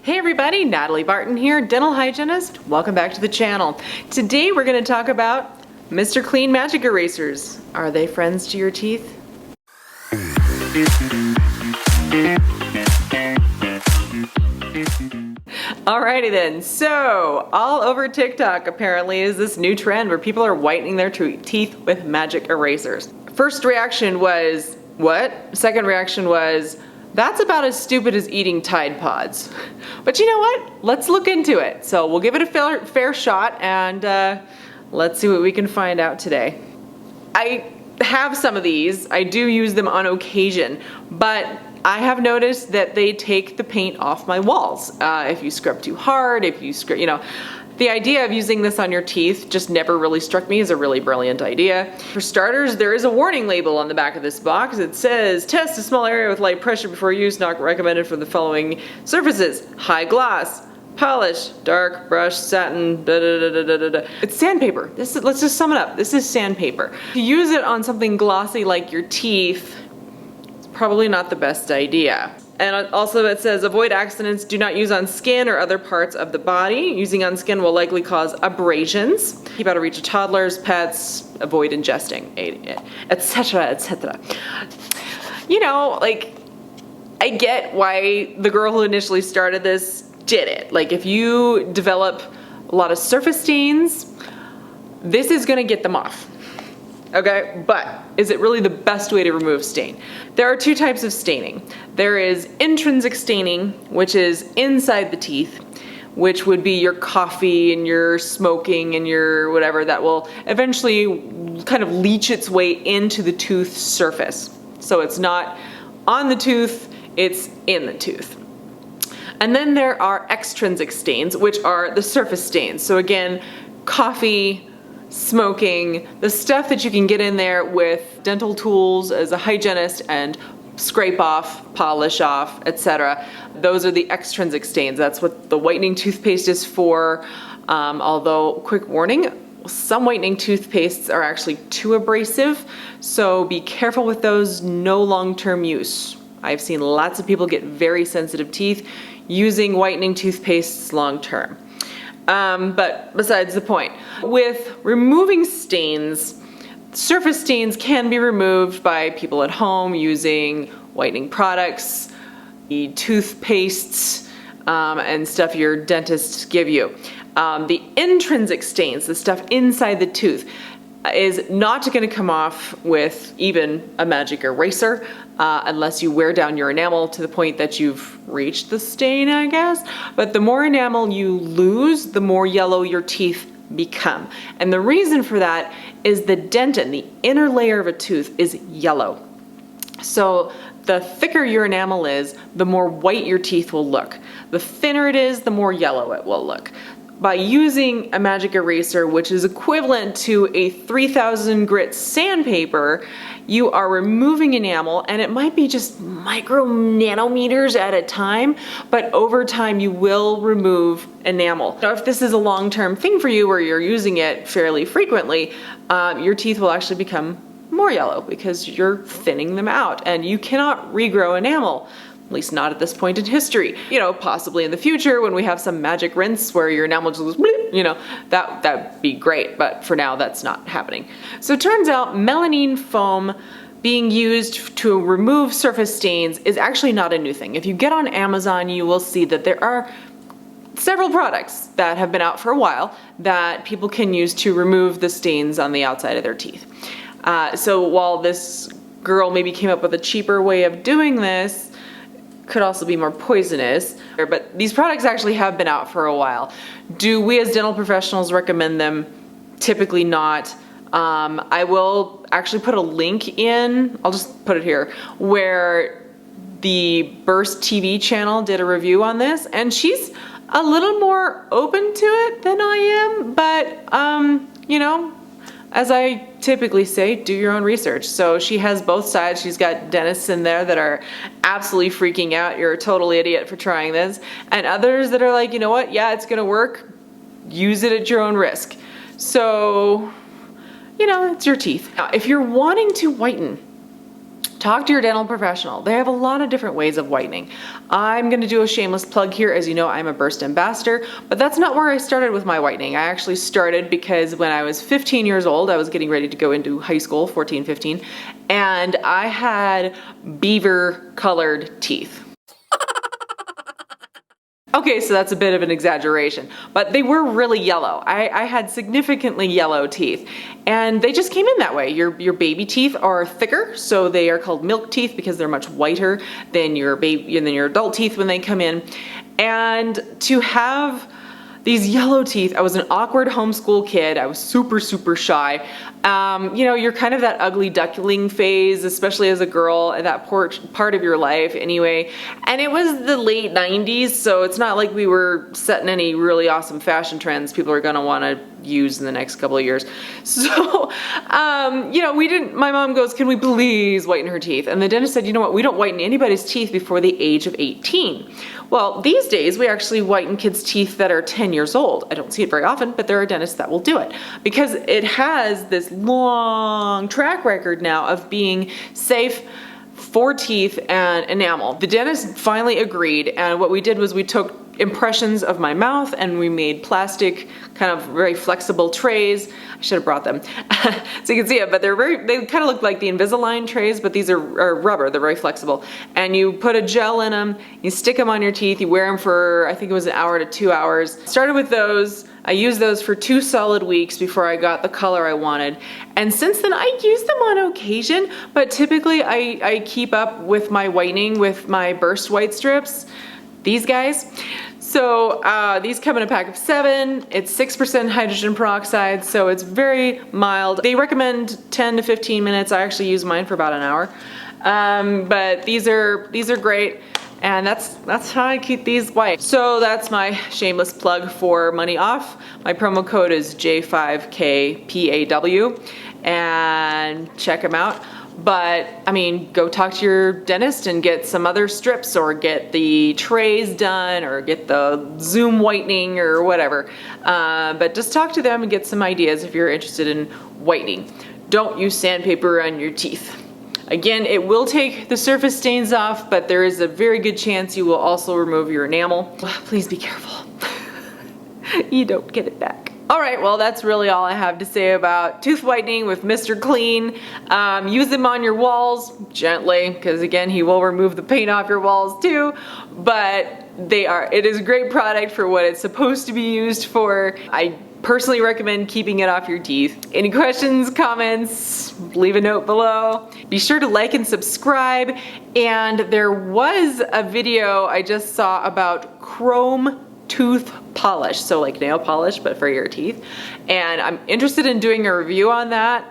Hey everybody, Natalie Barton here, dental hygienist. Welcome back to the channel. Today we're going to talk about Mr. Clean Magic Erasers. Are they friends to your teeth? Alrighty then, so all over TikTok apparently is this new trend where people are whitening their teeth with magic erasers. First reaction was, what? Second reaction was, that's about as stupid as eating Tide Pods. But you know what? Let's look into it. So we'll give it a fair shot and let's see what we can find out today. I have some of these. I do use them on occasion, but I have noticed that they take the paint off my walls. If you scrub too hard, if you scrub, the idea of using this on your teeth just never really struck me as a really brilliant idea. For starters, there is a warning label on the back of this box. It says, test a small area with light pressure before use, not recommended for the following surfaces: high gloss, polish, dark brush, satin, da da da da da da. It's sandpaper. Let's just sum it up. This is sandpaper. To use it on something glossy like your teeth, it's probably not the best idea. And also it says, avoid accidents, do not use on skin or other parts of the body. Using on skin will likely cause abrasions. Keep out of reach of toddlers, pets, avoid ingesting, etc., etc. I get why the girl who initially started this did it. Like, if you develop a lot of surface stains, this is gonna get them off. Okay, but is it really the best way to remove stain? There are two types of staining. There is intrinsic staining, which is inside the teeth, which would be your coffee and your smoking and your whatever that will eventually kind of leach its way into the tooth surface. So it's not on the tooth, it's in the tooth. And then there are extrinsic stains, which are the surface stains. So again, coffee, smoking, the stuff that you can get in there with dental tools as a hygienist and scrape off, polish off, etc. Those are the extrinsic stains. That's what the whitening toothpaste is for. Although, quick warning, some whitening toothpastes are actually too abrasive, so be careful with those. No long-term use. I've seen lots of people get very sensitive teeth using whitening toothpastes long-term. But besides the point, with removing stains, surface stains can be removed by people at home using whitening products, the toothpastes, and stuff your dentists give you. The intrinsic stains, the stuff inside the tooth, is not going to come off with even a magic eraser unless you wear down your enamel to the point that you've reached the stain, I guess. But the more enamel you lose, the more yellow your teeth become. And the reason for that is the dentin, the inner layer of a tooth, is yellow. So the thicker your enamel is, the more white your teeth will look. The thinner it is, the more yellow it will look. By using a magic eraser, which is equivalent to a 3000 grit sandpaper, you are removing enamel, and it might be just micro nanometers at a time, but over time you will remove enamel. Now, if this is a long-term thing for you where you're using it fairly frequently, your teeth will actually become more yellow because you're thinning them out, and you cannot regrow enamel. At least not at this point in history. Possibly in the future when we have some magic rinse where your enamel just goes bleep, that'd be great, but for now that's not happening. So it turns out melamine foam being used to remove surface stains is actually not a new thing. If you get on Amazon, you will see that there are several products that have been out for a while that people can use to remove the stains on the outside of their teeth. So while this girl maybe came up with a cheaper way of doing this, could also be more poisonous, but these products actually have been out for a while. Do we as dental professionals recommend them? Typically not. I will actually put a link in, I'll just put it here, where the Burst TV channel did a review on this, and she's a little more open to it than I am, but as I typically say, do your own research. So she has both sides. She's got dentists in there that are absolutely freaking out, you're a total idiot for trying this, and others that are like, you know what, yeah, it's gonna work, use it at your own risk. So, it's your teeth. Now, if you're wanting to whiten talk to your dental professional. They have a lot of different ways of whitening. I'm gonna do a shameless plug here. As you know, I'm a Burst ambassador, but that's not where I started with my whitening. I actually started because when I was 15 years old, I was getting ready to go into high school, 14, 15, and I had beaver colored teeth. Okay, so that's a bit of an exaggeration, but they were really yellow. I had significantly yellow teeth, and they just came in that way. Your baby teeth are thicker, so they are called milk teeth because they're much whiter than your adult teeth when they come in. And to have these yellow teeth, I was an awkward homeschool kid. I was super, super shy. You know, you're kind of that ugly duckling phase, especially as a girl at that part of your life anyway. And it was the late 90s, so it's not like we were setting any really awesome fashion trends people are gonna wanna use in the next couple of years. So, you know, my mom goes, can we please whiten her teeth? And the dentist said, you know what, we don't whiten anybody's teeth before the age of 18. Well, these days we actually whiten kids' teeth that are 10 years old. I don't see it very often, but there are dentists that will do it because it has this long track record now of being safe for teeth and enamel. The dentist finally agreed, and what we did was we took impressions of my mouth and we made plastic kind of very flexible trays. I should have brought them so you can see it, but they kind of look like the Invisalign trays, but these are rubber, they're very flexible. And you put a gel in them, you stick them on your teeth, you wear them for, I think it was an hour to 2 hours. Started with those. I used those for 2 solid weeks before I got the color I wanted. And since then I use them on occasion, but typically I keep up with my whitening with my Burst white strips, these guys. So these come in a pack of 7. It's 6% hydrogen peroxide, so it's very mild. They recommend 10 to 15 minutes. I actually use mine for about an hour. But these are great. And that's how I keep these white. So that's my shameless plug for money off. My promo code is J5KPAW, and check them out. But I mean, go talk to your dentist and get some other strips, or get the trays done, or get the Zoom whitening or whatever. But just talk to them and get some ideas if you're interested in whitening. Don't use sandpaper on your teeth. Again, it will take the surface stains off, but there is a very good chance you will also remove your enamel. Please be careful. You don't get it back. All right, well, that's really all I have to say about tooth whitening with Mr. Clean. Use them on your walls gently, because again, he will remove the paint off your walls too, but it is a great product for what it's supposed to be used for. I personally recommend keeping it off your teeth. Any questions, comments, leave a note below. Be sure to like and subscribe. And there was a video I just saw about Chrom Toothpolish, so like nail polish, but for your teeth. And I'm interested in doing a review on that.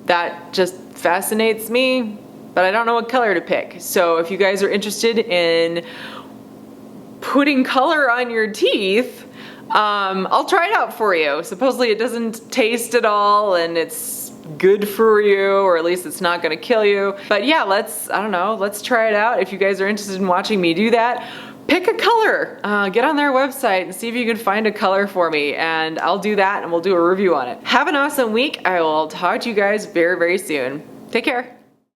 That just fascinates me, but I don't know what color to pick. So if you guys are interested in putting color on your teeth, I'll try it out for you. Supposedly it doesn't taste at all, and it's good for you, or at least it's not gonna kill you. But yeah, let's try it out. If you guys are interested in watching me do that, pick a color. Get on their website and see if you can find a color for me, and I'll do that and we'll do a review on it. Have an awesome week. I will talk to you guys very, very soon. Take care.